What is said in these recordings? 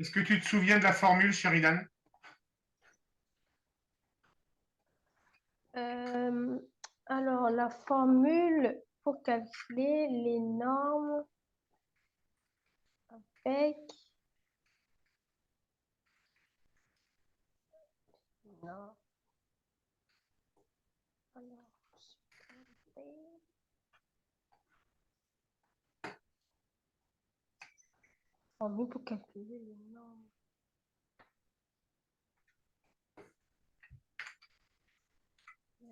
Est-ce que tu te souviens de la formule, Sheridan? Euh, alors, la formule pour calculer les normes avec... Non. Alors, formule pour calculer les normes.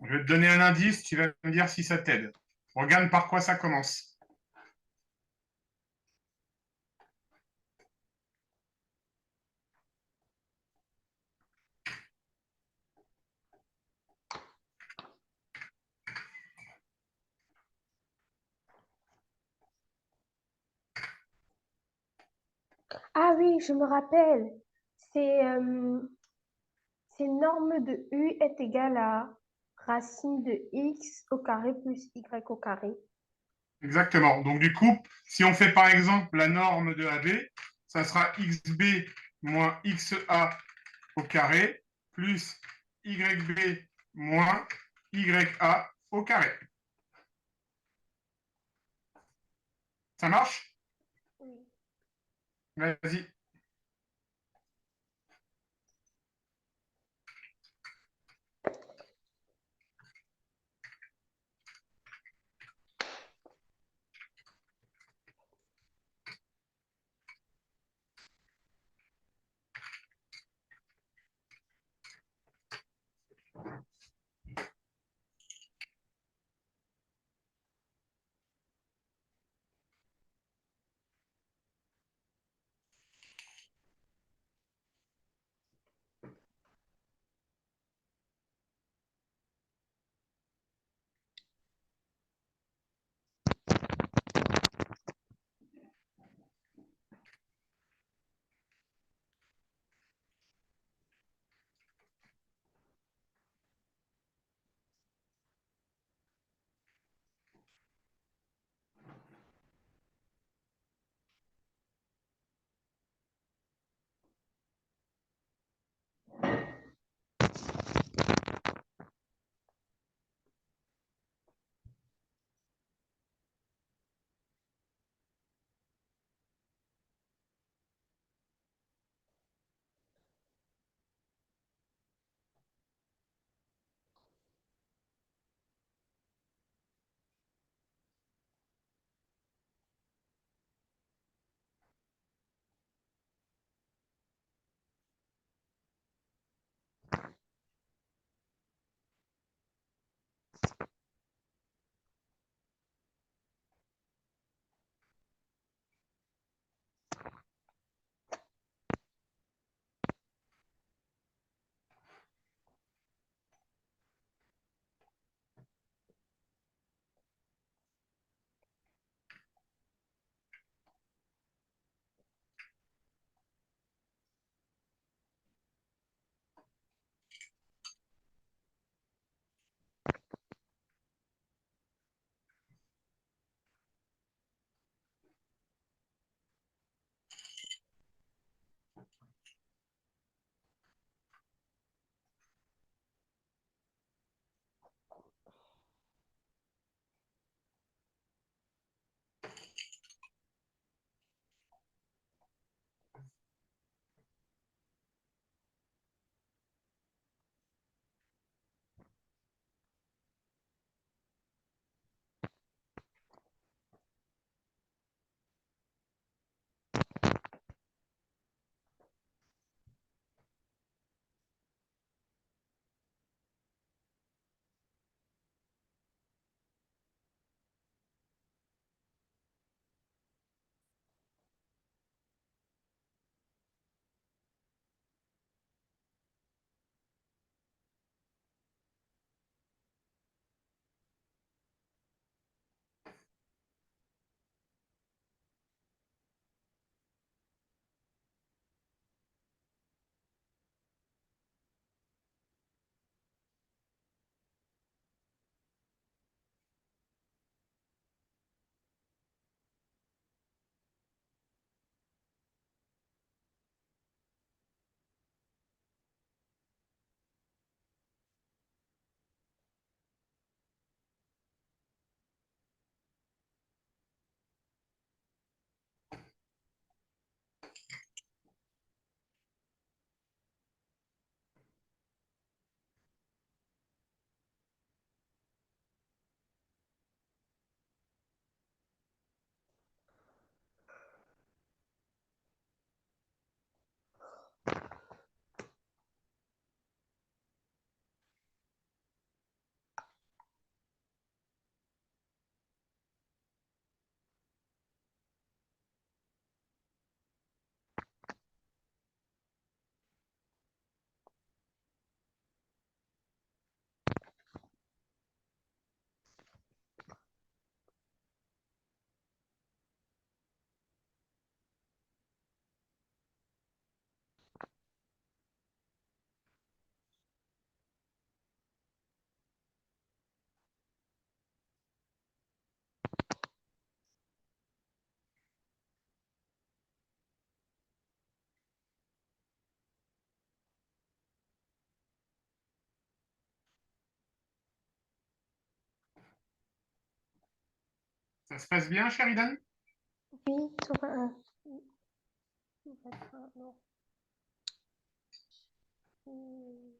Je vais te donner un indice, tu vas me dire si ça t'aide. Regarde par quoi ça commence. Ah oui, je me rappelle. C'est c'est norme de U est égal à racine de x au carré plus y au carré. Exactement. Donc, du coup, si on fait par exemple la norme de AB, ça sera xb moins xa au carré plus yb moins ya au carré. Ça marche? Oui. Vas-y. Ça se passe bien, Sheridan? Oui, tout va. Tout va bien, non. Hmm.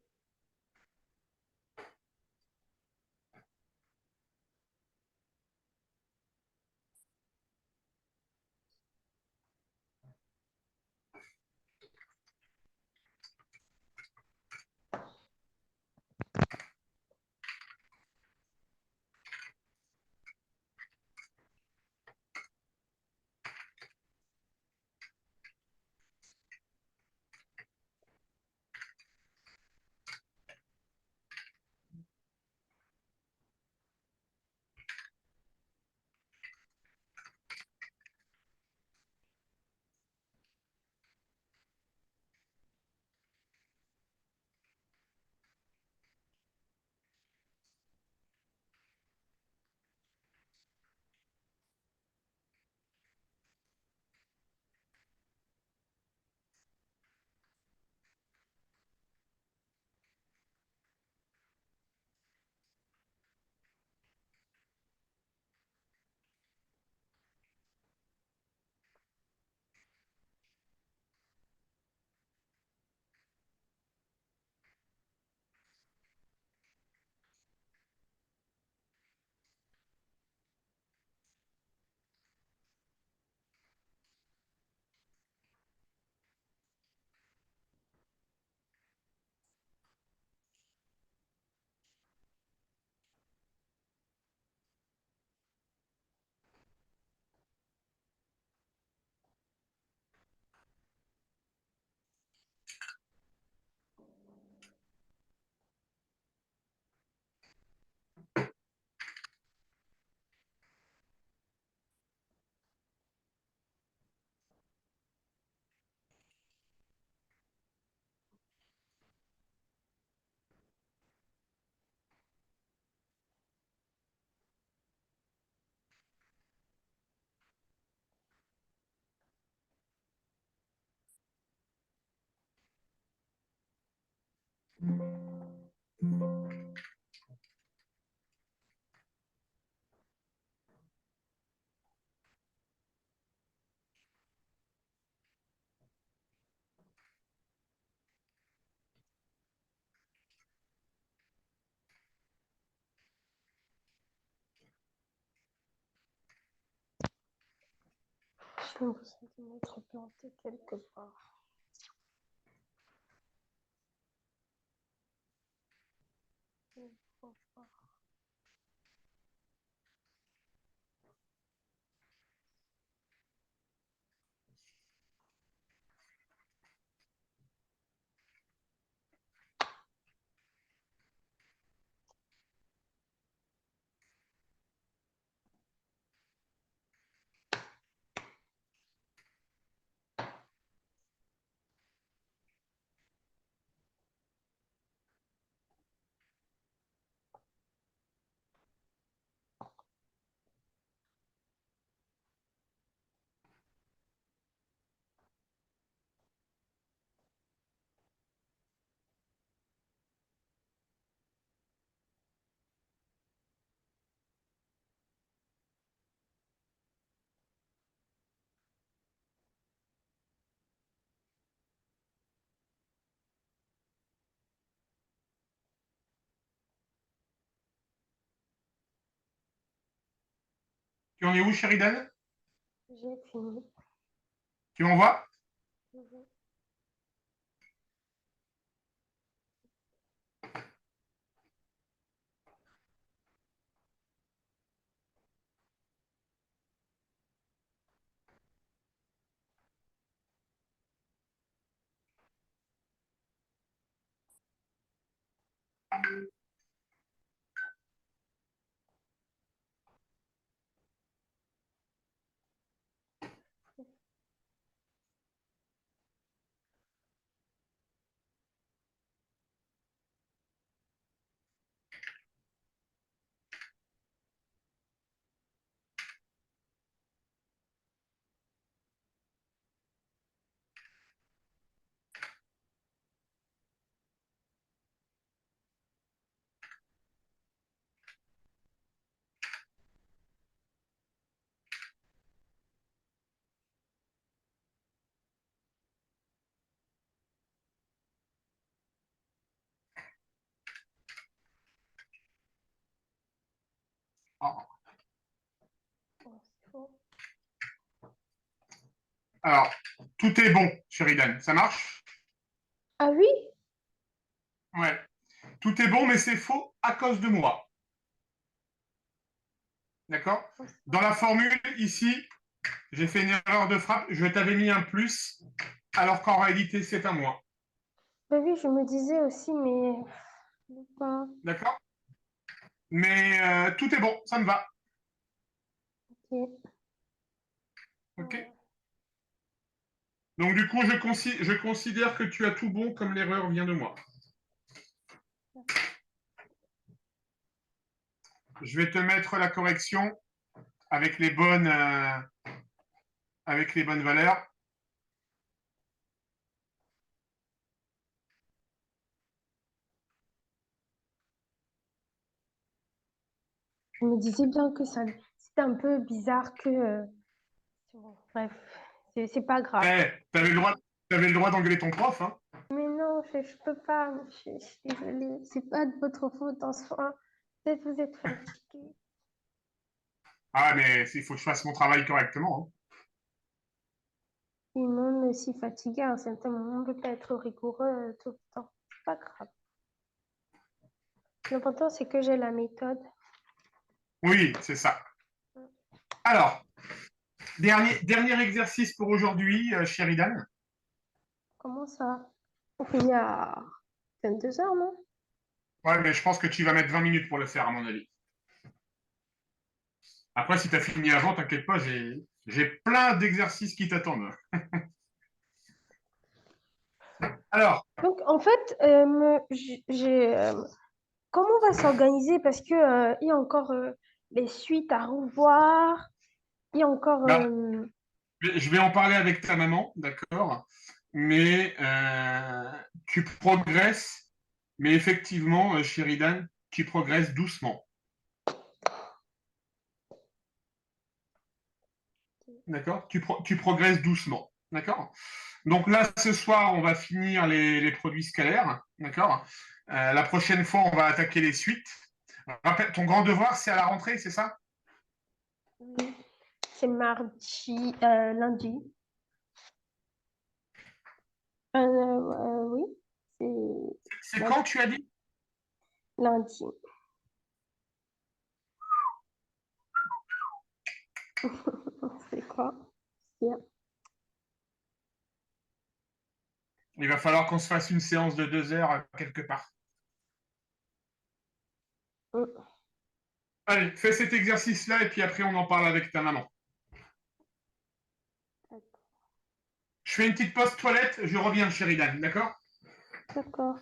J'ai l'impression de m'être plantée quelque part. Je ne vois pas. Tu en es où, Sheridan? J'ai fini. Tu m'envoies? Mhm. faux. Alors, tout est bon, Sheridan. Ça marche? Ah oui? Ouais. Tout est bon, mais c'est faux à cause de moi. D'accord? Dans la formule, ici, j'ai fait une erreur de frappe. Je t'avais mis un plus, alors qu'en réalité, c'est un moins. Bah oui, je me disais aussi, mais pas. D'accord? Mais tout est bon, ça me va. Ok. OK? Donc, du coup, je considère que tu as tout bon comme l'erreur vient de moi. Je vais te mettre la correction avec avec les bonnes valeurs. Je me disais bien que ça, c'était un peu bizarre que. Bon, bref, c'est pas grave. Eh, t'avais le droit d'engueuler ton prof, hein? Mais non, je peux pas. Je suis désolée. C'est pas de votre faute en soi. Peut-être vous êtes fatigué. Ah, mais il faut que je fasse mon travail correctement, hein. Et même aussi fatigué à un certain moment, on ne peut pas être rigoureux tout le temps. C'est pas grave. L'important, c'est que j'ai la méthode. Oui, c'est ça. Alors, dernier exercice pour aujourd'hui, Sheridan. Comment ça? On finit à 22 heures, non? Ouais, mais je pense que tu vas mettre 20 minutes pour le faire, à mon avis. Après, si tu as fini avant, t'inquiète pas, j'ai plein d'exercices qui t'attendent. Alors, Donc, en fait, comment on va s'organiser? Parce que il y a encore les suites à revoir. Il y a encore. bah, je vais en parler avec ta maman, d'accord? Mais tu progresses, mais effectivement, Sheridan, tu progresses doucement. D'accord? Tu progresses doucement. D'accord? Donc là, ce soir, on va finir les produits scalaires. D'accord? La prochaine fois, on va attaquer les suites. Rappelle, ton grand devoir, c'est à la rentrée, c'est ça? Oui, c'est mardi, lundi. Oui, C'est c'est quand tu as dit? lundi. C'est quoi? Bien. Il va falloir qu'on se fasse une séance de 2 heures quelque part. Mm. Allez, fais cet exercice-là et puis après, on en parle avec ta maman. Je fais une petite pause toilette, je reviens, Sheridan, d'accord? D'accord.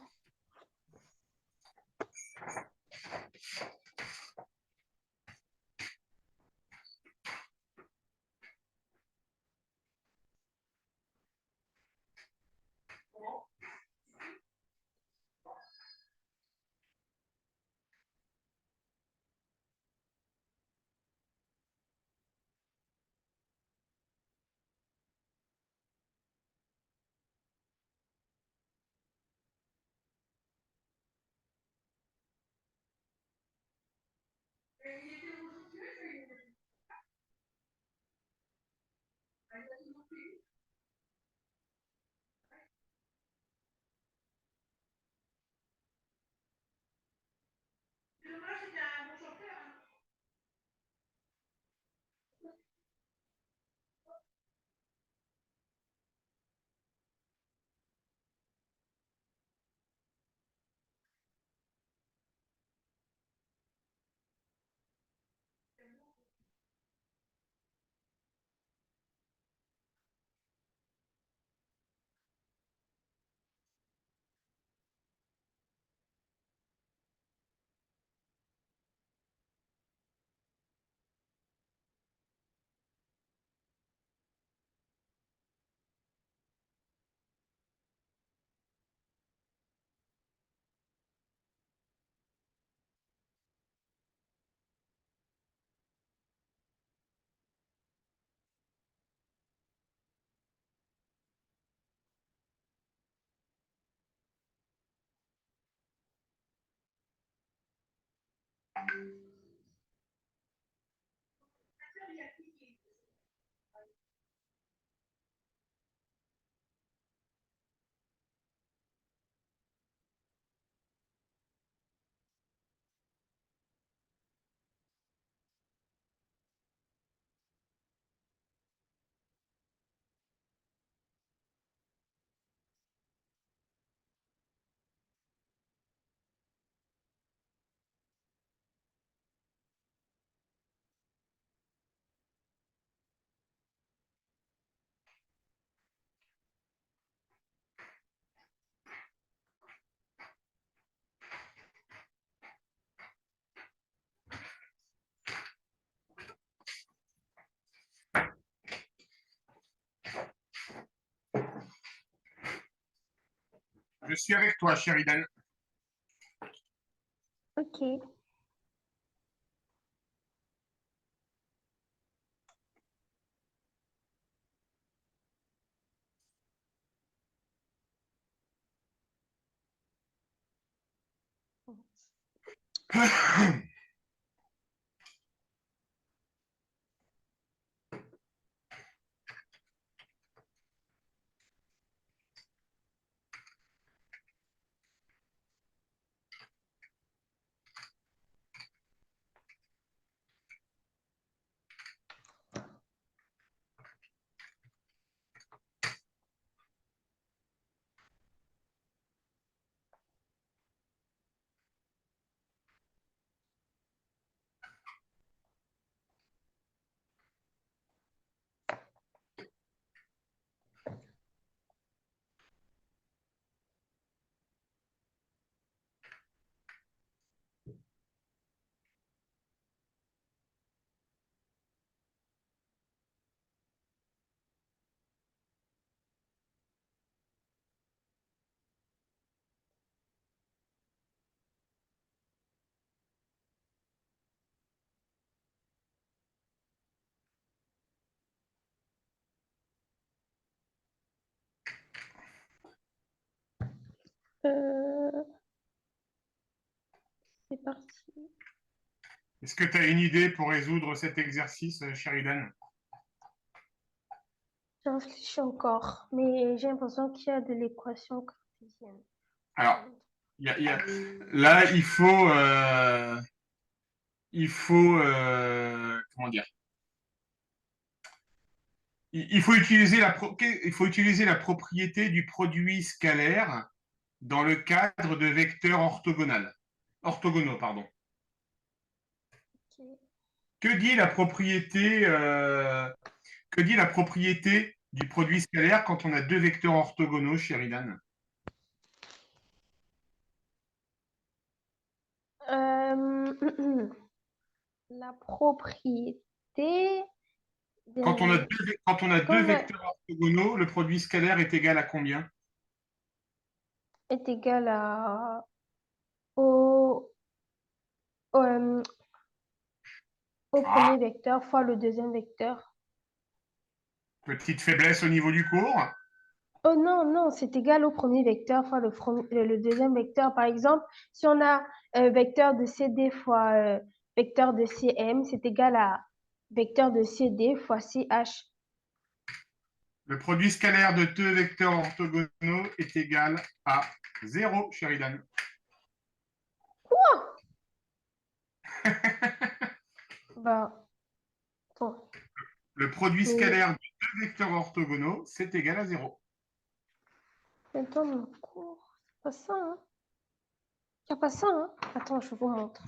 Je suis avec toi, Sheridan. Ok. Euh, c'est parti. Est-ce que tu as une idée pour résoudre cet exercice, Sheridan? Je réfléchis encore, mais j'ai l'impression qu'il y a de l'équation cartésienne. Alors, là, comment dire? Il faut utiliser la propriété du produit scalaire dans le cadre de vecteurs orthogonaux, pardon. Ok. Que dit la propriété du produit scalaire quand on a deux vecteurs orthogonaux, Sheridan? Euh, la propriété Quand on a deux, quand on a deux qu'on a vecteurs orthogonaux, le produit scalaire est égal à combien? est égal à au, au, euh, au Ah, premier vecteur fois le deuxième vecteur. petite faiblesse au niveau du cours. Oh non, non, c'est égal au premier vecteur fois le deuxième vecteur. Par exemple, si on a vecteur de CD fois vecteur de CM, c'est égal à vecteur de CD fois CH. Le produit scalaire de deux vecteurs orthogonaux est égal à 0, Sheridan. Quoi? Bah, attends, Le produit mais scalaire de deux vecteurs orthogonaux, c'est égal à 0. attends, mon cours, c'est pas ça, hein? Y a pas ça, hein? Attends, je vous montre.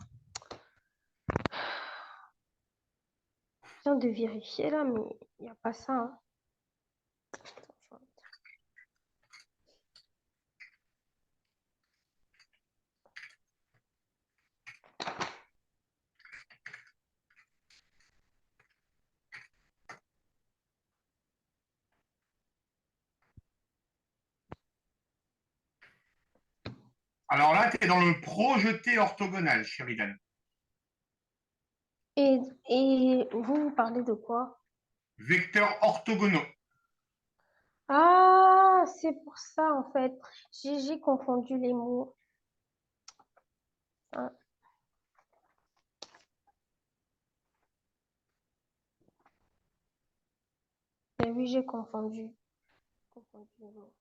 Je viens de vérifier là, mais il n'y a pas ça, hein. Attends, Alors là, tu es dans le projeté orthogonal, Sheridan. et vous parlez de quoi? Vecteurs orthogonaux. Ah, c'est pour ça en fait. J'ai confondu les mots. Ah, ben oui, j'ai confondu les mots.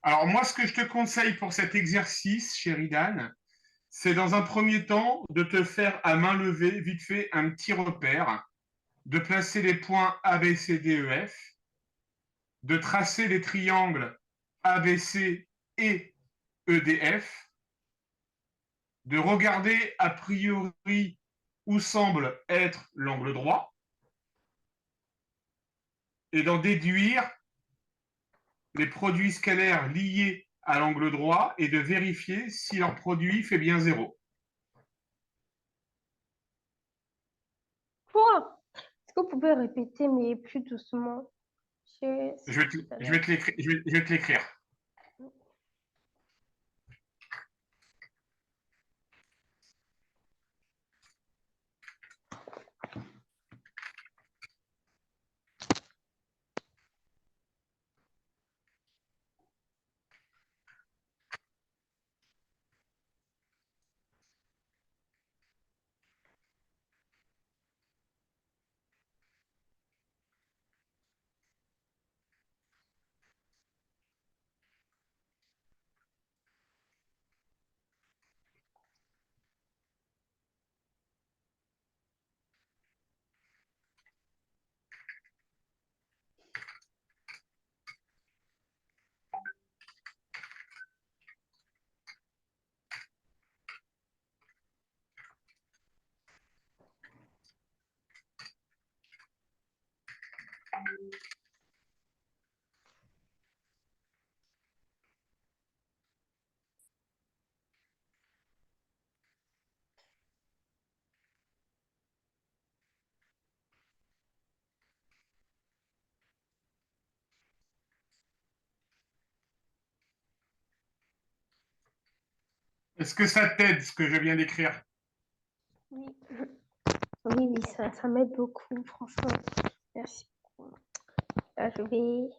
Alors moi, ce que je te conseille pour cet exercice, Sheridan, c'est dans un premier temps de te faire à main levée, vite fait, un petit repère, de placer les points A, B, C, D, E, F, de tracer les triangles ABC et EDF, de regarder a priori où semble être l'angle droit et d'en déduire les produits scalaires liés à l'angle droit et de vérifier si leur produit fait bien 0. Quoi? Est-ce que vous pouvez répéter, mais plus doucement? Je vais te l'écrire. Est-ce que ça t'aide ce que je viens d'écrire? Oui, oui, oui, ça m'aide beaucoup, franchement. Merci beaucoup. Là, je vais...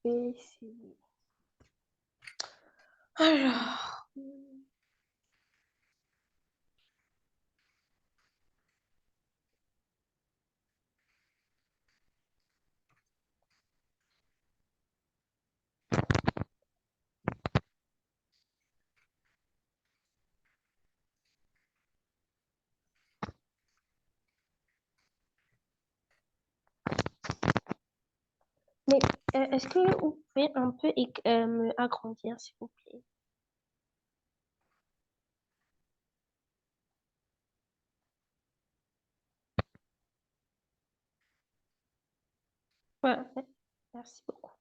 essayer. Alors... Mais est-ce que vous pouvez un peu me agrandir, s'il vous plaît? Ouais, ouais. Merci beaucoup.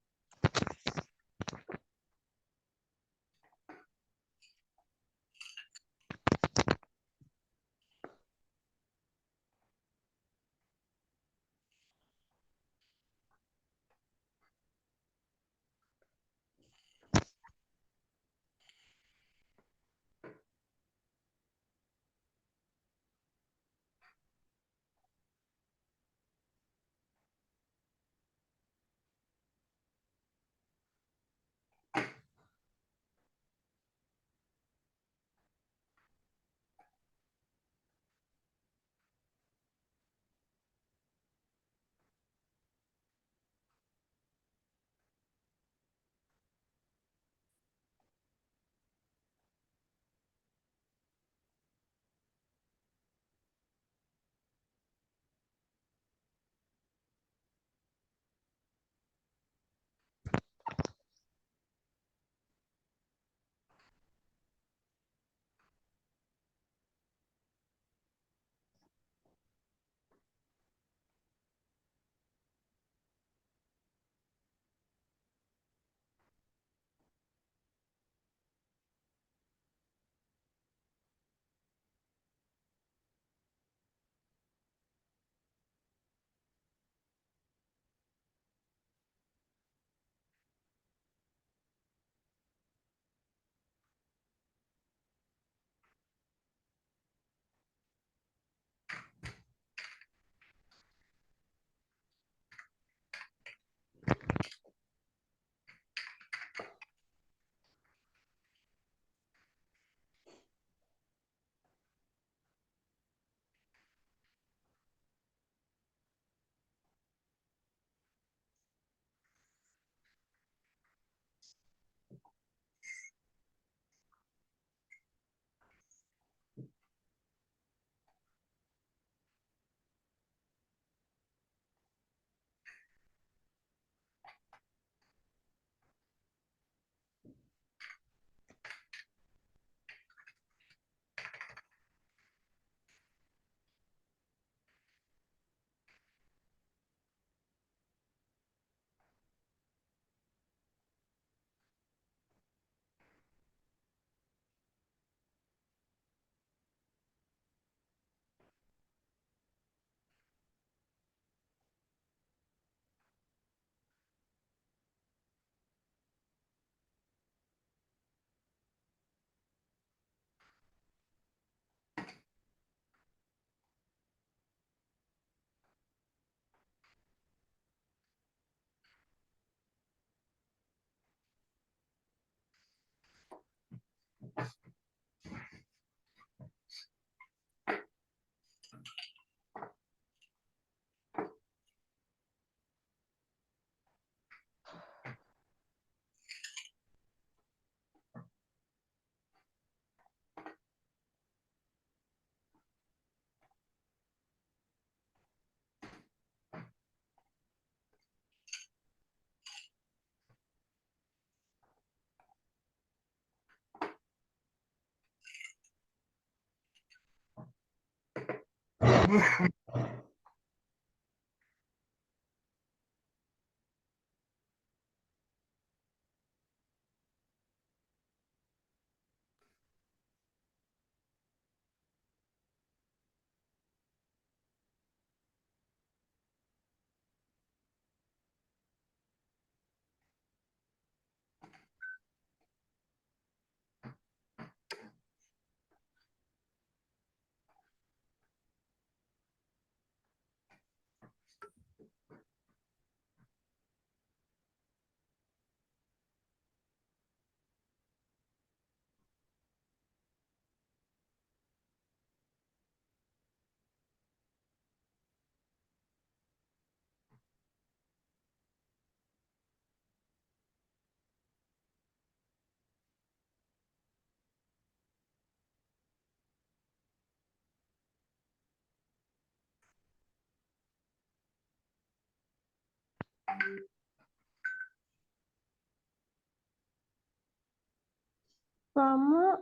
Bah, moi,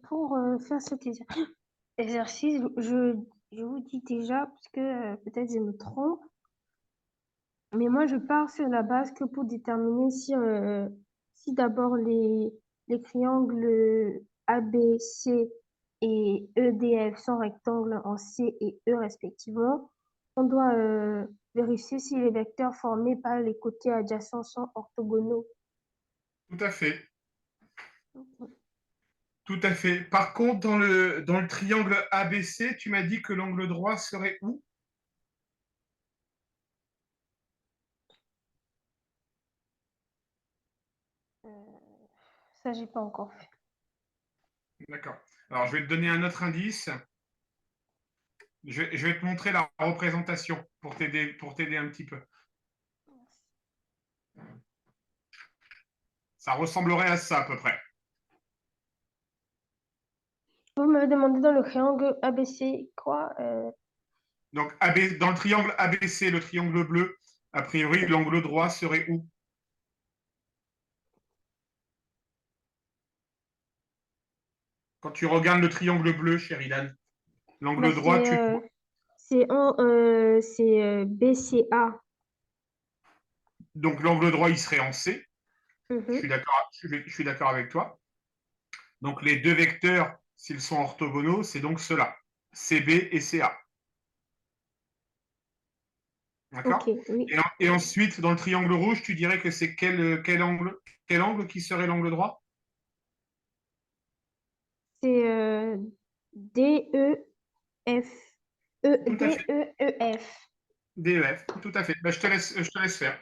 pour faire cet exercice, je vous dis déjà, parce que peut-être je me trompe, mais moi, je pars sur la base que pour déterminer si d'abord les triangles ABC et EDF sont rectangles en C et E respectivement, on doit vérifier si les vecteurs formés par les côtés adjacents sont orthogonaux. Tout à fait. Tout à fait. Par contre, dans le triangle ABC, tu m'as dit que l'angle droit serait où? Euh, Ça, j'ai pas encore fait. D'accord. Alors, je vais te donner un autre indice. Je vais te montrer la représentation pour t'aider un petit peu. Ça ressemblerait à ça à peu près. Vous m'avez demandé dans le triangle ABC quoi? Donc, dans le triangle ABC, le triangle bleu, a priori, l'angle droit serait où? Quand tu regardes le triangle bleu, Sheridan, Bah, l'angle droit, tu... c'est BCA. Donc, l'angle droit, il serait en C. Mhm. Je suis d'accord avec toi. Donc, les deux vecteurs, s'ils sont orthogonaux, c'est donc ceux-là, CB et CA. Ok, D'accord? oui. Et ensuite, dans le triangle rouge, tu dirais que c'est quel angle qui serait l'angle droit? C'est DEF. Tout à fait. DEEF. DEF, tout à fait. Ben, je te laisse faire.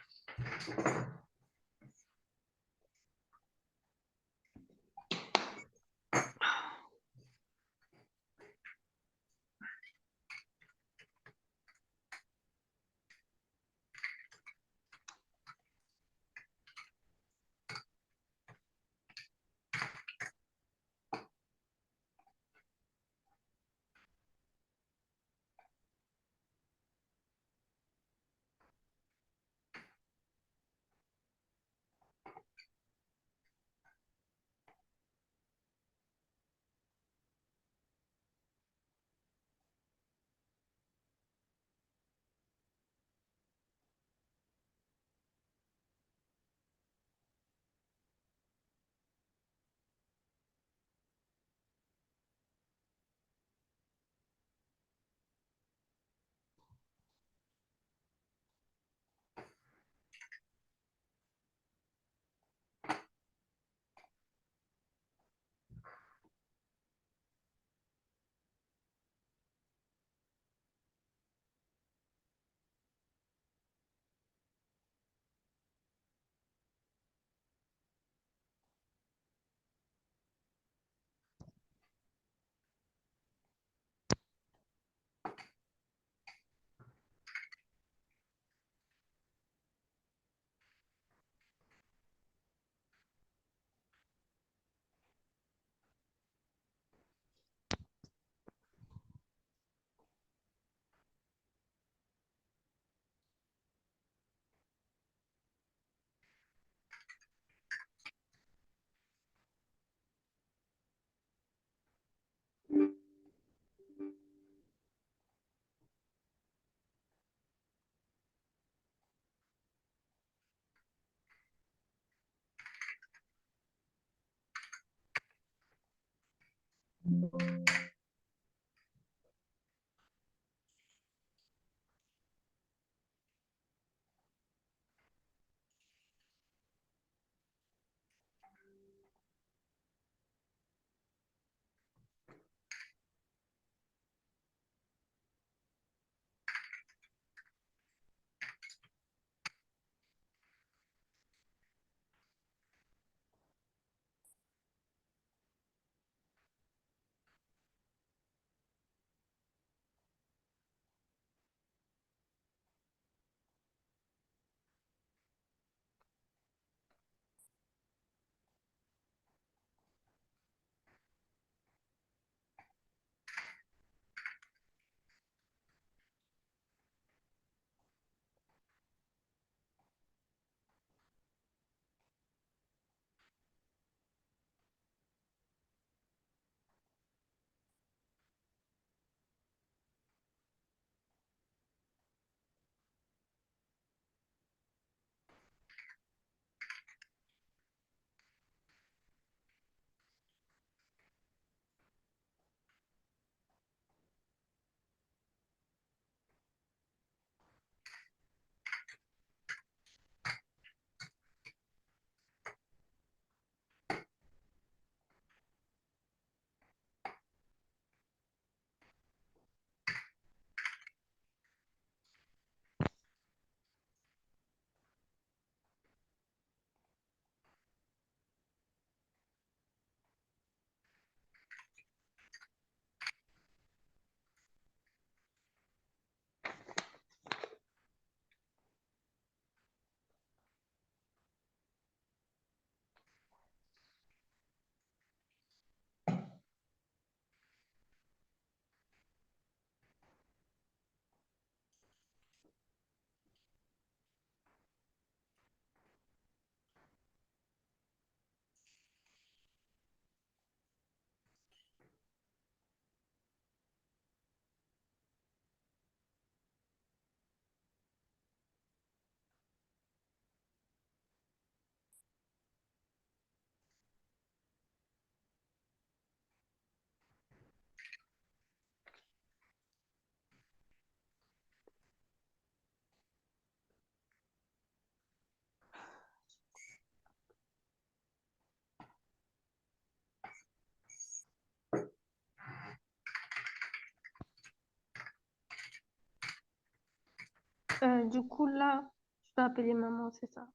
Du coup, là, je peux appeler maman, c'est ça.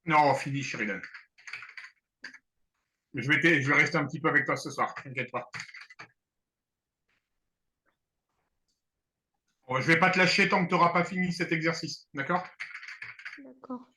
Non, fini, Sheridan. Je vais rester un petit peu avec toi ce soir, t'inquiète pas. Bon, je vais pas te lâcher tant que tu n'auras pas fini cet exercice, d'accord? D'accord.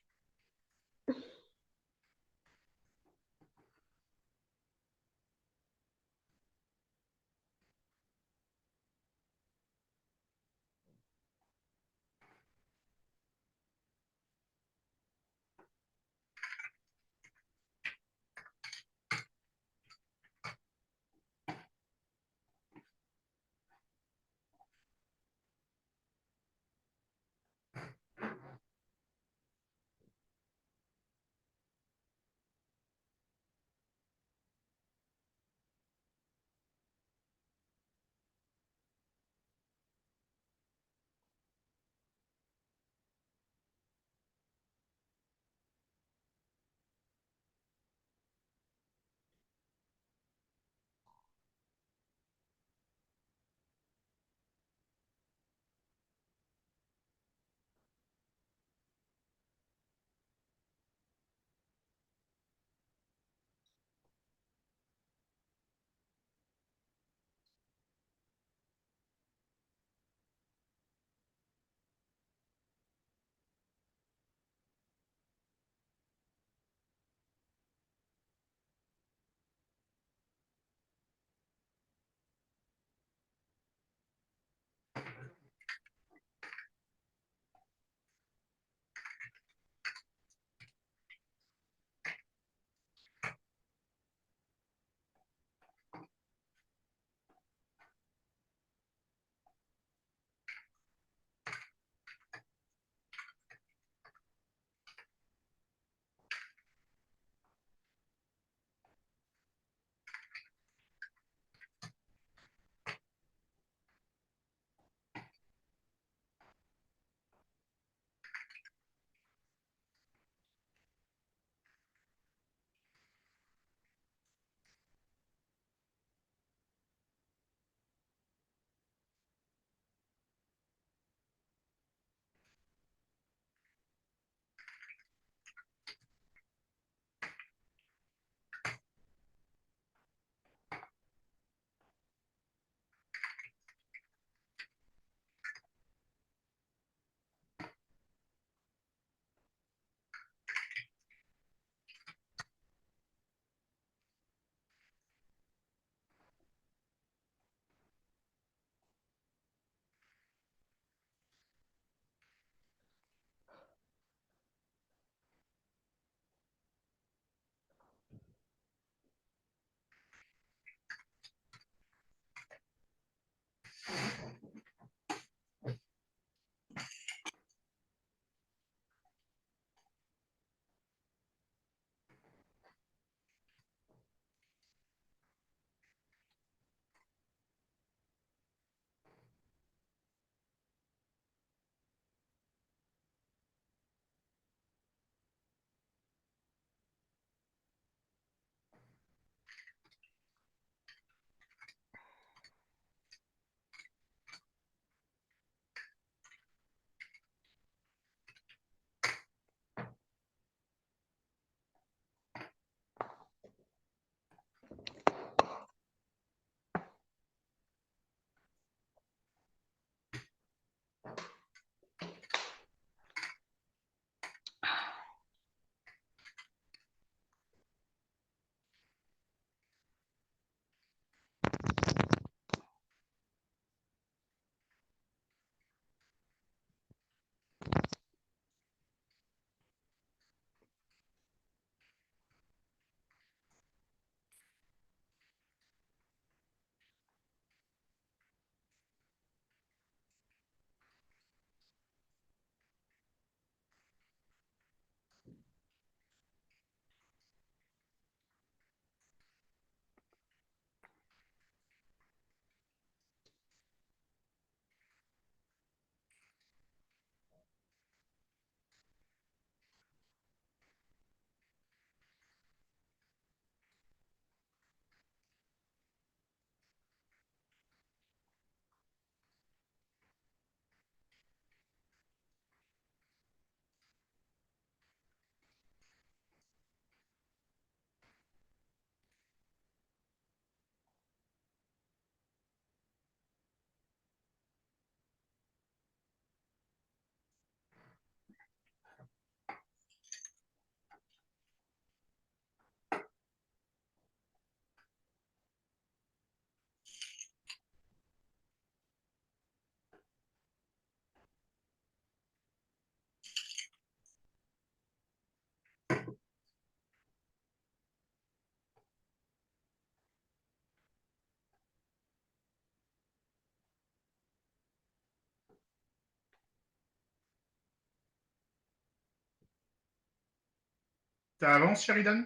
Ça avance, Sheridan?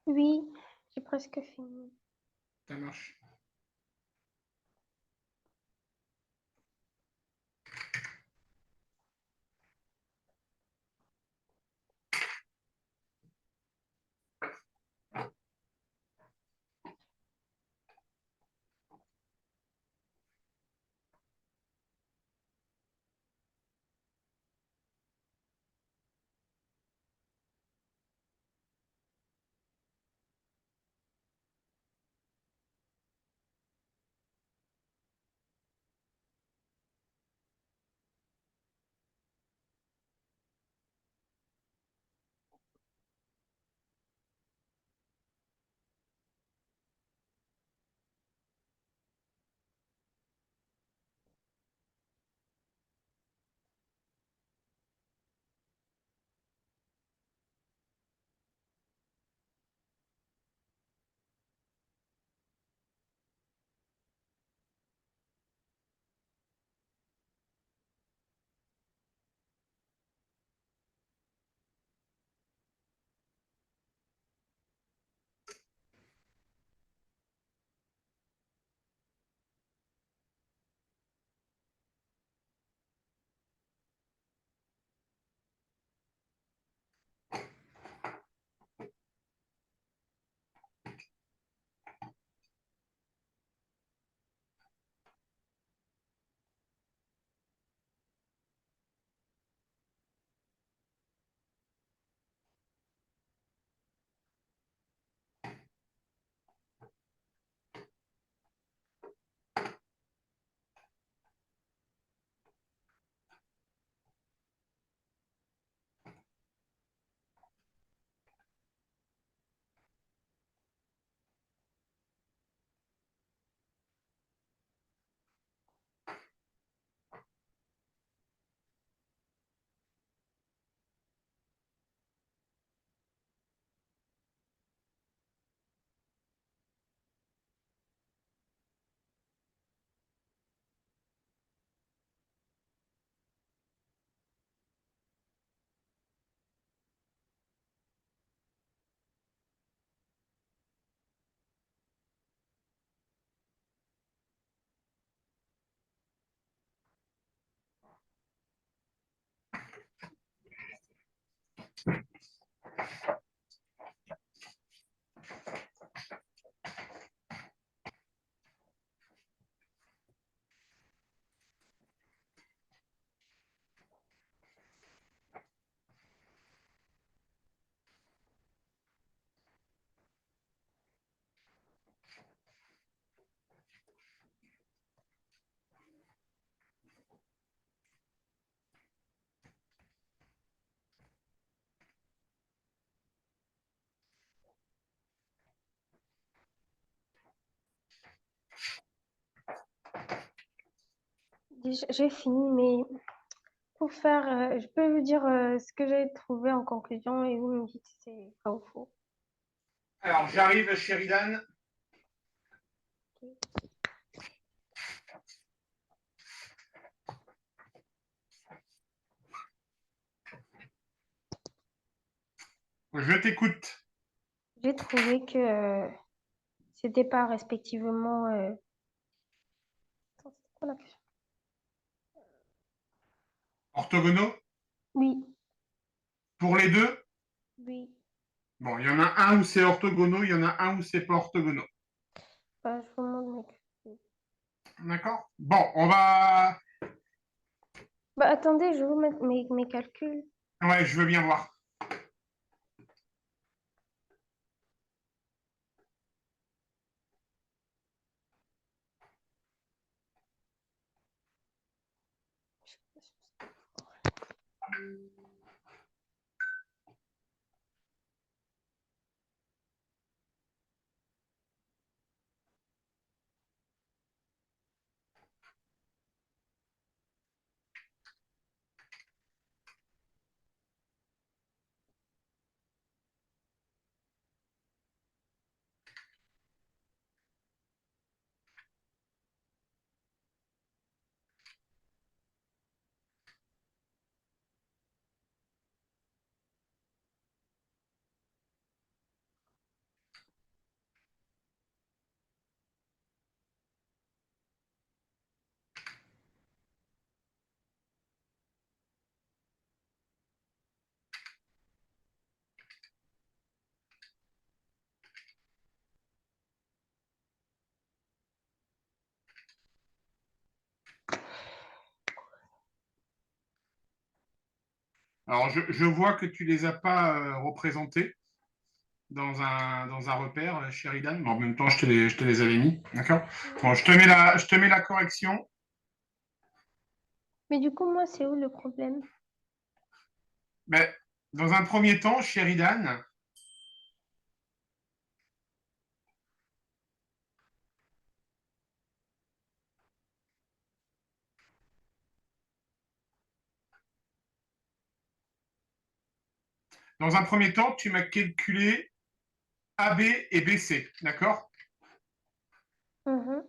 Oui, j'ai presque fini. Ça marche. J'ai fini, mais pour faire, je peux vous dire ce que j'ai trouvé en conclusion et vous me dites si c'est vrai ou faux. Alors, j'arrive, Sheridan. Je t'écoute. J'ai trouvé que c'était pas respectivement. Attends, c'était quoi la question? Orthogonaux? Oui, Pour les deux? oui. Bon, il y en a un où c'est orthogonaux, il y en a un où c'est pas orthogonaux. Bah, je vous demande mes calculs. D'accord? Bon, on va. Bah, attendez, je vais vous mettre mes calculs. Ouais, je veux bien voir. Alors, je vois que tu les as pas représentés dans un repère, Sheridan. Mais en même temps, je te les avais mis. D'accord? Bon, je te mets la correction. Mais du coup, moi, c'est où le problème? Mais, dans un premier temps, Sheridan, dans un premier temps, tu m'as calculé AB et BC. D'accord? Mhm,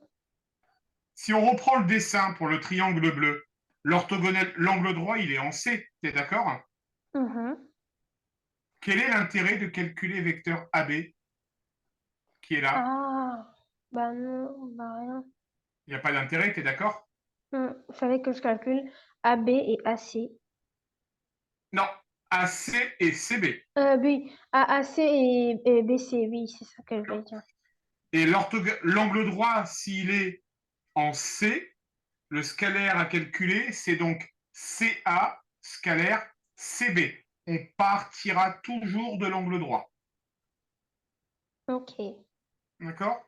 Si on reprend le dessin pour le triangle bleu, l'orthogonal, l'angle droit, il est en C. Tu es d'accord? mhm. Quel est l'intérêt de calculer vecteur AB qui est là? Ah, bah non, bah rien. Il n'y a pas d'intérêt, tu es d'accord? Il fallait que je calcule AB et AC. Non, AC et CB. Oui, AC et BC, oui, c'est ça que je vais dire. Et l'angle droit, s'il est en C, le scalaire à calculer, c'est donc CA scalaire CB. On partira toujours de l'angle droit. Ok, D'accord?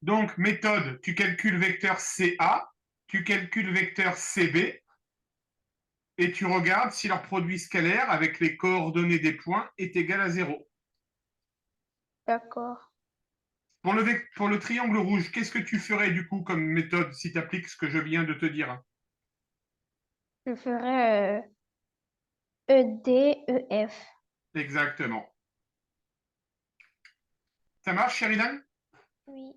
Donc, méthode, tu calcules vecteur CA, tu calcules vecteur CB, et tu regardes si leur produit scalaire avec les coordonnées des points est égal à 0. d'accord. Pour le triangle rouge, qu'est-ce que tu ferais du coup comme méthode si tu appliques ce que je viens de te dire? Je ferai ED, EF. Exactement. Ça marche, Sheridan? Oui.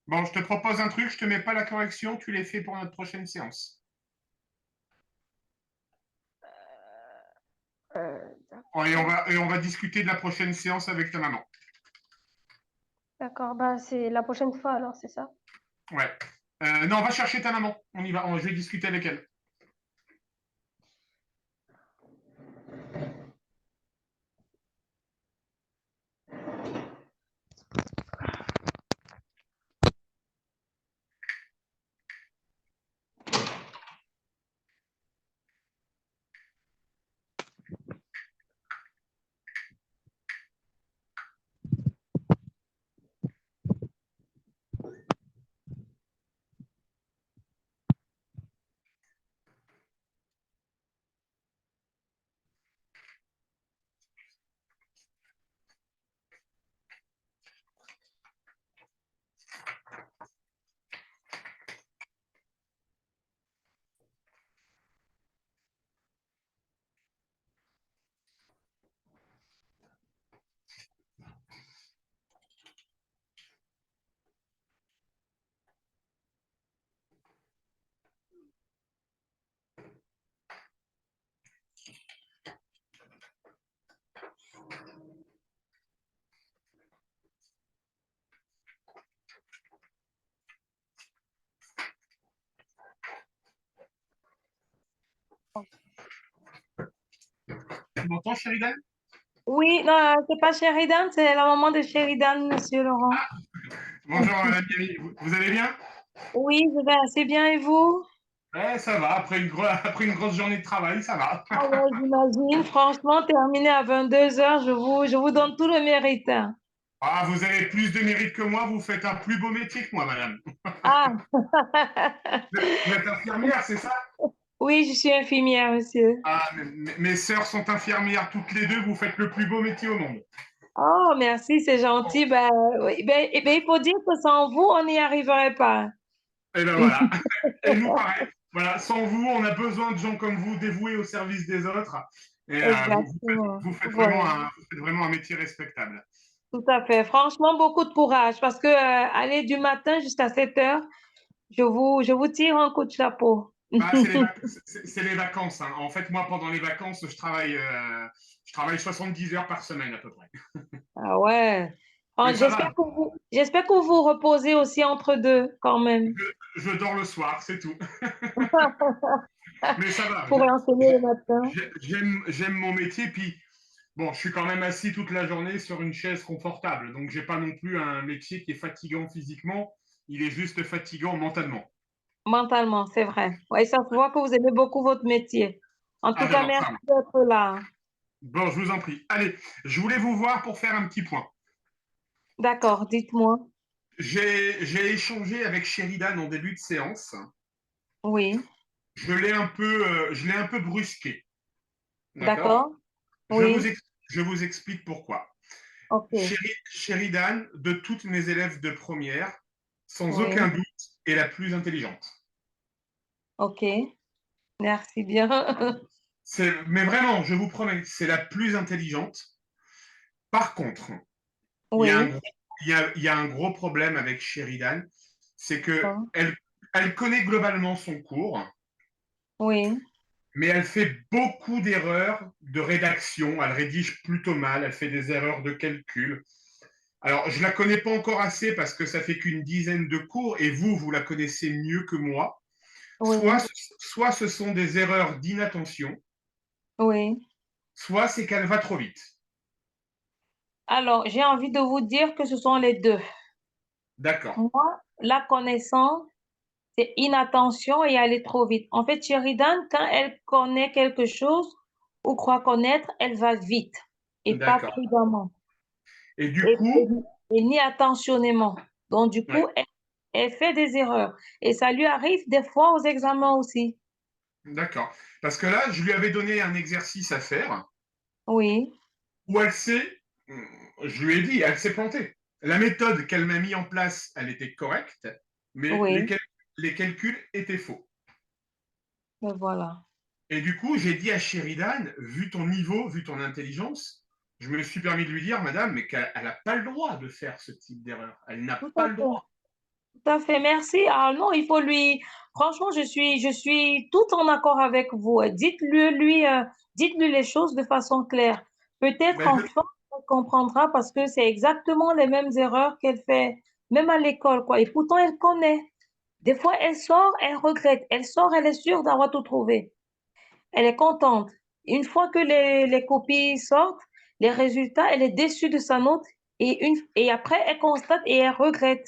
Bon, je te propose un truc, je te mets pas la correction, tu les fais pour notre prochaine séance. D'accord. Et on va discuter de la prochaine séance avec ta maman. D'accord, bah c'est la prochaine fois alors, c'est ça? Ouais. Non, on va chercher ta maman. On y va, je vais discuter avec elle. Tu m'entends, Sheridan? Oui, non, c'est pas Sheridan, c'est la maman de Sheridan, Monsieur Laurent. Bonjour, madame Yami. Vous allez bien? Oui, je vais assez bien et vous? Ouais, ça va. Après une grosse journée de travail, ça va. Ah ouais, j'imagine. Franchement, terminé à 22 heures, je vous donne tout le mérite. Ah, vous avez plus de mérite que moi, vous faites un plus beau métier que moi, madame. Ah, Vous êtes infirmière, c'est ça? oui, je suis infirmière, monsieur. Ah, mes sœurs sont infirmières toutes les deux, vous faites le plus beau métier au monde. Oh, merci, c'est gentil. Ben, oui, il faut dire que sans vous, on n'y arriverait pas. Et ben voilà. Et nous, pareil. Voilà, sans vous, on a besoin de gens comme vous dévoués au service des autres. Et Exactement. Voilà. vous faites vraiment un métier respectable. Tout à fait. Franchement, beaucoup de courage parce que aller du matin jusqu'à 7 heures, je vous tire un coup de chapeau. Bah, c'est les vacances. Hein. En fait, moi, pendant les vacances, je travaille 70 heures par semaine à peu près. Ah ouais. Mais ça va, J'espère que vous reposez aussi entre deux quand même. je dors le soir, c'est tout. Mais ça va, Pour enseigner le matin. j'aime mon métier. Puis, bon, je suis quand même assis toute la journée sur une chaise confortable. Donc, j'ai pas non plus un métier qui est fatigant physiquement. Il est juste fatigant mentalement. Mentalement, c'est vrai. Ouais, ça se voit que vous aimez beaucoup votre métier. En Ah, tout cas, d'accord, ça merci va. d'être là. Bon, je vous en prie. Allez, je voulais vous voir pour faire un petit point. D'accord, dites-moi. J'ai échangé avec Sheridan en début de séance. Oui, Je l'ai un peu brusqué. D'accord? d'accord. Oui, Je vous explique pourquoi. ok. Sheridan, de toutes mes élèves de première, sans Oui, aucun doute, est la plus intelligente. ok. Merci bien. Mais vraiment, je vous promets, c'est la plus intelligente. Par contre, il y a un Oui, gros, il y a un gros problème avec Sheridan, c'est que d'accord. elle connaît globalement son cours, Oui, mais elle fait beaucoup d'erreurs de rédaction. Elle rédige plutôt mal, elle fait des erreurs de calcul. Alors, je la connais pas encore assez parce que ça fait qu'une dizaine de cours et vous, vous la connaissez mieux que moi. oui, Soit ce sont des erreurs d'inattention, oui. soit c'est qu'elle va trop vite. Alors, j'ai envie de vous dire que ce sont les deux. D'accord, Moi, la connaissance, c'est inattention et aller trop vite. En fait, Sheridan, quand elle connaît quelque chose ou croit connaître, elle va vite et pas d'accord. prudemment Et du et, coup, et ni attentionnément. Donc, du coup, ouais, elle fait des erreurs. Et ça lui arrive des fois aux examens aussi. d'accord. Parce que là, je lui avais donné un exercice à faire Oui, où je lui ai dit, elle s'est plantée. La méthode qu'elle m'a mis en place, elle était correcte, mais oui, les calculs étaient faux. mais voilà. Et du coup, j'ai dit à Sheridan, vu ton niveau, vu ton intelligence, je me suis permis de lui dire, madame, mais qu'elle n'a pas le droit de faire ce type d'erreur. Elle n'a Tout pas à le fait. droit. Tout à fait, merci. Ah non, il faut lui. Franchement, je suis tout en accord avec vous. Dites-lui les choses de façon claire. Peut-être Ben, enfin, elle comprendra parce que c'est exactement les mêmes erreurs qu'elle fait, même à l'école, quoi. Et pourtant, elle connaît. Des fois, elle sort, elle regrette. Elle sort, elle est sûre d'avoir tout trouvé. Elle est contente. Une fois que les copies sortent, les résultats, elle est déçue de sa note. Et après, elle constate et elle regrette.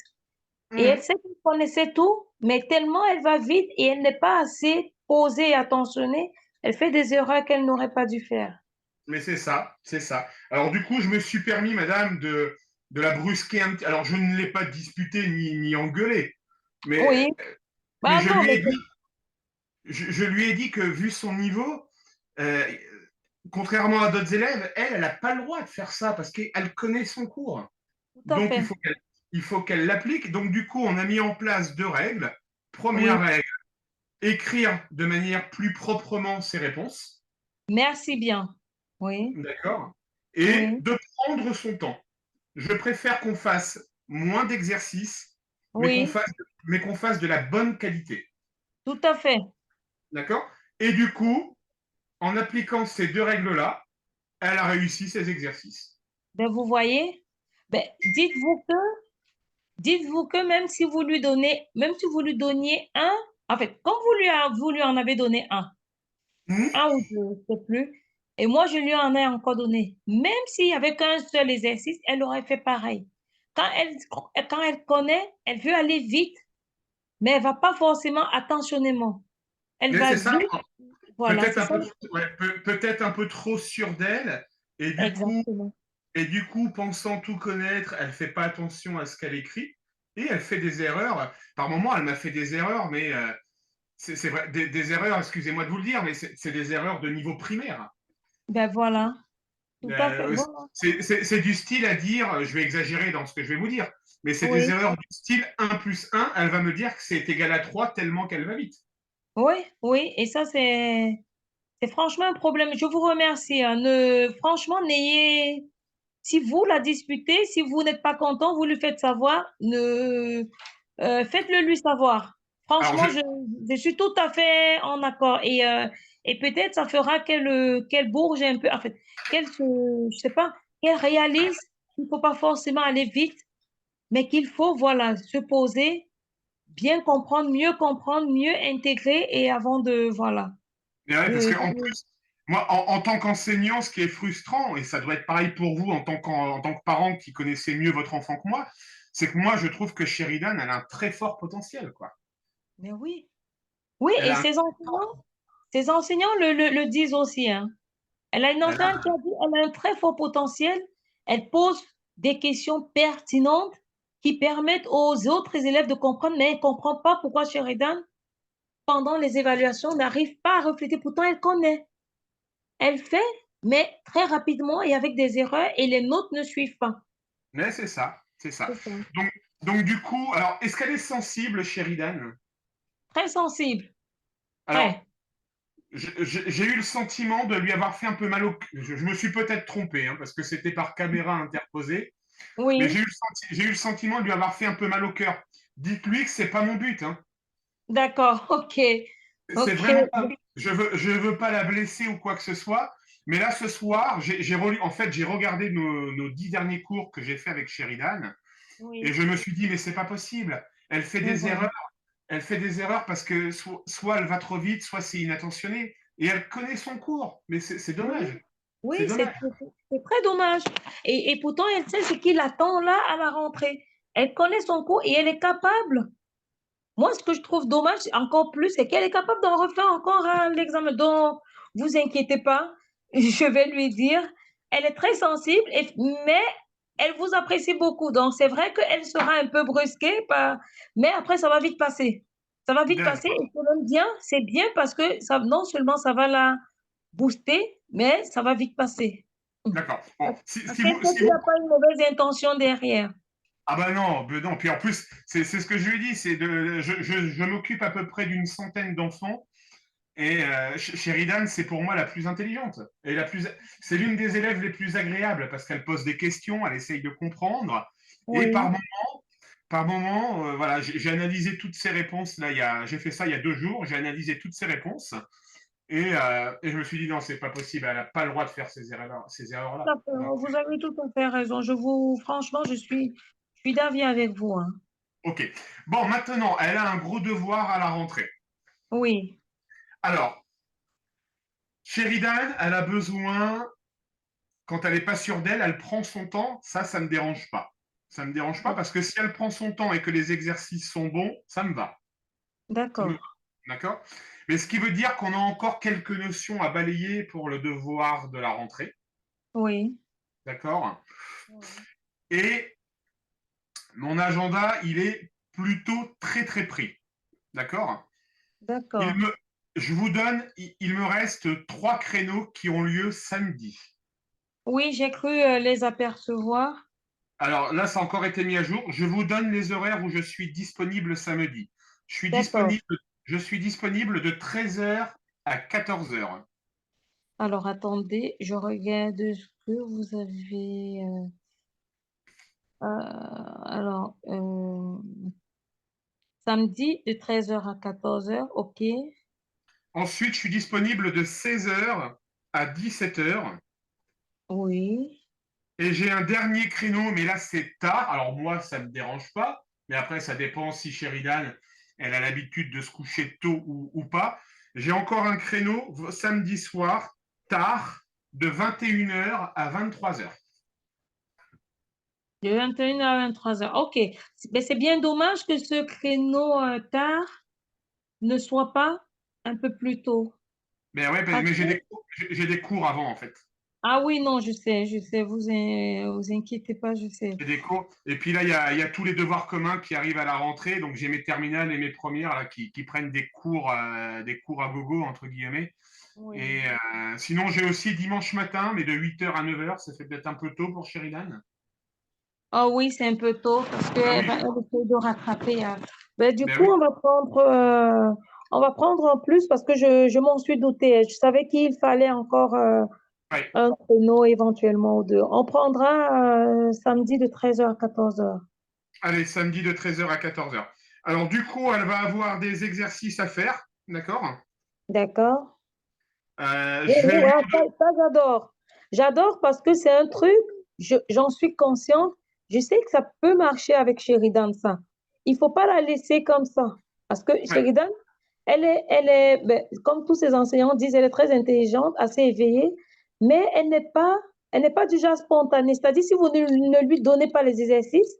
Et elle mmh, sait qu'elle connaissait tout, mais tellement elle va vite et elle n'est pas assez posée et attentionnée, elle fait des erreurs qu'elle n'aurait pas dû faire. mais c'est ça, c'est ça. Alors du coup, je me suis permis, madame, de la brusquer un petit. Alors je ne l'ai pas disputée ni engueulée, Oui, mais bah non, mais je lui ai dit que vu son niveau, euh, contrairement à d'autres élèves, elle n'a pas le droit de faire ça parce qu'elle connaît son cours. tout à Donc, fait. il faut qu'elle l'applique. Donc, du coup, on a mis en place deux règles. Oui, Première règle, écrire de manière plus proprement ses réponses. merci bien. Oui, D'accord. Et oui, de prendre son temps. Je préfère qu'on fasse moins d'exercices, oui, mais qu'on fasse de la bonne qualité. tout à fait. D'accord. Et du coup, en appliquant ces deux règles-là, elle a réussi ses exercices. Ben, vous voyez, ben, dites-vous que même si vous lui donnez, même si vous lui donniez un, en fait, comme vous lui en avez donné Mmh. un ou deux, je sais plus. Et moi, je lui en ai encore donné. Même s'il n'y avait qu'un seul exercice, elle aurait fait pareil. Quand elle connaît, elle veut aller vite, mais elle va pas forcément attentionnément. Elle Mais va c'est ça, vite. Voilà, c'est ça. peut-être un peu trop sûre d'elle. Et Exactement. du coup, pensant tout connaître, elle fait pas attention à ce qu'elle écrit. Et elle fait des erreurs. Par moments, elle m'a fait des erreurs, mais c'est vrai, des erreurs, excusez-moi de vous le dire, mais c'est des erreurs de niveau primaire. Ben voilà, tout à fait. Voilà. C'est du style à dire, je vais exagérer dans ce que je vais vous dire, mais c'est des Oui, erreurs du style 1 plus 1, elle va me dire que c'est égal à 3 tellement qu'elle va vite. oui, oui. Et ça, c'est franchement un problème. Je vous remercie, hein. Franchement, si vous la disputez, si vous n'êtes pas content, vous lui faites savoir, faites-le lui savoir. Alors, Franchement, je suis tout à fait en accord. Et peut-être ça fera qu'elle bourge un peu, en fait, je sais pas, qu'elle réalise qu'il ne faut pas forcément aller vite, mais qu'il faut, voilà, se poser, bien comprendre, mieux intégrer et avant de, voilà, mais ouais, parce de, qu'en plus, moi, en tant qu'enseignant, ce qui est frustrant, et ça doit être pareil pour vous en tant que parent qui connaissez mieux votre enfant que moi, c'est que moi, je trouve que Sheridan, elle a un très fort potentiel, quoi. mais oui, oui, Elle et a un- ces enseignants, Ses enseignants le disent aussi, hein. Elle a une Elle a- enseignante qui a dit elle a un très fort potentiel. Elle pose des questions pertinentes qui permettent aux autres élèves de comprendre, mais elle ne comprend pas pourquoi Sheridan, pendant les évaluations, n'arrive pas à refléter. Pourtant, elle connaît. Elle fait, mais très rapidement et avec des erreurs, et les notes ne suivent pas. Mais c'est ça, c'est ça. C'est ça. Donc, donc du coup, alors, est-ce qu'elle est sensible, Sheridan? Très sensible. Alors, Très. j'ai eu le sentiment de lui avoir fait un peu mal au... Je me suis peut-être trompé, hein, parce que c'était par caméra interposée, mais Oui, j'ai eu le sentiment de lui avoir fait un peu mal au cœur. Dites-lui que c'est pas mon but, hein. d'accord. OK. C'est OK. vraiment pas... Je veux pas la blesser ou quoi que ce soit, mais là, ce soir, j'ai relu... En fait, j'ai regardé nos 10 derniers cours que j'ai fait avec Sheridan, et Oui. je me suis dit, mais c'est pas possible. Elle fait des erreurs. Elle fait des erreurs parce que soit elle va trop vite, soit c'est inattentionné. Et elle connaît son cours. Mais c'est Oui, dommage. C'est oui, dommage. c'est très dommage. Et pourtant, elle sait ce qu'il attend là à la rentrée. Elle connaît son cours et elle est capable. Moi, ce que je trouve dommage encore plus, c'est qu'elle est capable d'en refaire encore l'examen. Donc, vous inquiétez pas, je vais lui dire. Elle est très sensible, mais elle vous apprécie beaucoup. Donc, c'est vrai qu'elle sera un peu brusquée, mais après, ça va vite passer. Ça va vite passer et c'est bien parce que ça, non seulement ça va la booster, mais ça va vite passer. D'accord. Bon, Parce qu'elle sait qu'il n'y a pas une mauvaise intention derrière. ah ben non. Puis en plus, c'est ce que je lui ai dit. Je m'occupe à peu près d'une centaine d'enfants. Et Sheridan, c'est pour moi la plus intelligente. Et c'est l'une des élèves les plus agréables parce qu'elle pose des questions, elle essaye de comprendre. Et Oui, par moment, voilà, j'ai analysé toutes ses réponses. Là, j'ai fait ça il y a 2 jours. J'ai analysé toutes ses réponses. Et je me suis dit, non, c'est pas possible. Elle n'a pas le droit de faire ces erreurs-là. Donc, d'accord. Vous avez tout à fait raison. Franchement, je suis d'avis avec vous, hein. OK. Bon, maintenant, elle a un gros devoir à la rentrée. Oui, Alors, Sheridan, elle a besoin, quand elle n'est pas sûre d'elle, elle prend son temps. Ça ne me dérange pas. Ça ne me dérange pas parce que si elle prend son temps et que les exercices sont bons, ça me va. Ça me va. d'accord. D'accord? Mais ce qui veut dire qu'on a encore quelques notions à balayer pour le devoir de la rentrée. Oui, D'accord? oui, Et mon agenda, il est plutôt très, très pris. D'accord? Il d'accord. me, je vous donne, il me reste 3 créneaux qui ont lieu samedi. Oui, j'ai cru les apercevoir. Alors là, ça a encore été mis à jour. Je vous donne les horaires où je suis disponible samedi. Je suis D'accord. disponible, je suis disponible de 13 heures à 14 heures. Alors, attendez, je regarde ce que vous avez. Alors, samedi de 13h à 14h, OK. Ensuite, je suis disponible de 16 heures à 17 heures. Oui, Et j'ai un dernier créneau, mais là, c'est tard. Alors moi, ça ne me dérange pas. Mais après, ça dépend si Sheridan, elle a l'habitude de se coucher tôt ou pas. J'ai encore un créneau samedi soir, tard, de 21 heures à 23 heures. de 21h à 23h. OK. Mais c'est bien dommage que ce créneau tard ne soit pas un peu plus tôt. Mais ouais, Parce mais que, j'ai des cours avant, en fait. ah oui, non, je sais, vous inquiétez pas, je sais. J'ai des cours. Et puis là, il y a tous les devoirs communs qui arrivent à la rentrée. Donc, j'ai mes terminales et mes premières là, qui prennent des cours à gogo, entre guillemets. Oui. Et sinon, j'ai aussi dimanche matin, mais de 8 heures à 9 heures. Ça fait peut-être un peu tôt pour Sheridan. Ah oui, c'est un peu tôt parce Ah qu'elle oui, va elle essaie de rattraper, hein. Ben, du ben coup, oui. on va prendre en plus parce que je m'en suis doutée. Je savais qu'il fallait encore Ouais. un créneau éventuellement ou deux. On prendra samedi de 13h à 14h. Allez, samedi de 13 heures à 14 heures. Alors, du coup, elle va avoir des exercices à faire. D'accord? D'accord? Oui, Je vais oui, lui. ah, ça, j'adore. J'adore parce que c'est un truc, j'en suis consciente. Je sais que ça peut marcher avec Sheridan, ça. Il faut pas la laisser comme ça. Parce que Ouais, Sheridan, ben, comme tous ses enseignants disent, elle est très intelligente, assez éveillée, mais elle n'est pas du genre spontanée. C'est-à-dire, si vous ne lui donnez pas les exercices,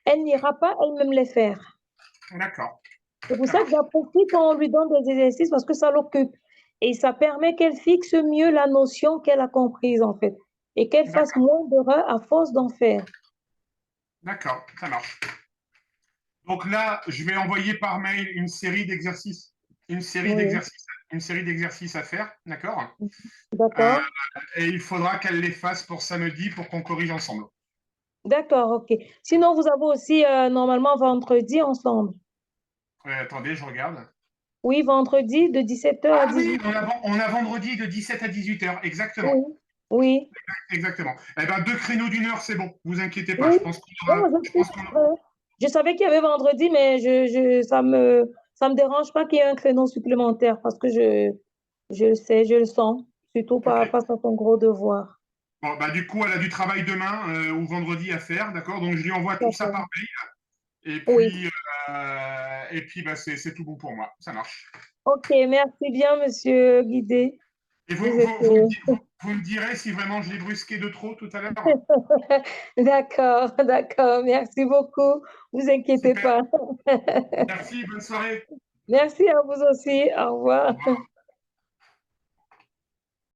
elle n'ira pas elle-même les faire. d'accord. C'est pour Ça ça que marche. j'apprécie quand on lui donne des exercices parce que ça l'occupe. et ça permet qu'elle fixe mieux la notion qu'elle a comprise, en fait, et qu'elle fasse moins d'erreurs à force d'en faire. D'accord, ça marche. Donc là, je vais envoyer par mail une série d'exercices, une série d'exercices à faire, d'accord? D'accord? Et il faudra qu'elle les fasse pour samedi pour qu'on corrige ensemble. D'accord, ok. Sinon, vous avez aussi normalement vendredi ensemble. Attendez, je regarde. Oui, vendredi de 17h à Ah oui, 18h. on a vendredi de 17 à 18h, exactement. Oui, oui, Exactement. Eh ben, 2 créneaux d'1 heure, c'est bon. Vous inquiétez pas. oui. Je pense qu'on Non, aura. Je pense qu'on je savais qu'il y avait vendredi, mais ça me dérange pas qu'il y ait un créneau supplémentaire parce que je le sais, je le sens, surtout Ok. face à son gros devoir. Bon, bah, du coup, elle a du travail demain ou vendredi à faire, d'accord? Donc, je lui envoie tout ça D'accord. par mail. Oui. Et puis bah, c'est tout bon pour moi. Ça marche. Ok, merci bien, monsieur Guidé. Et Vous êtes. vous me direz si vraiment je l'ai brusqué de trop tout à l'heure. D'accord, d'accord. Merci beaucoup. Vous inquiétez Super. pas. Merci. Bonne soirée. Merci à vous aussi. Au Au revoir. revoir.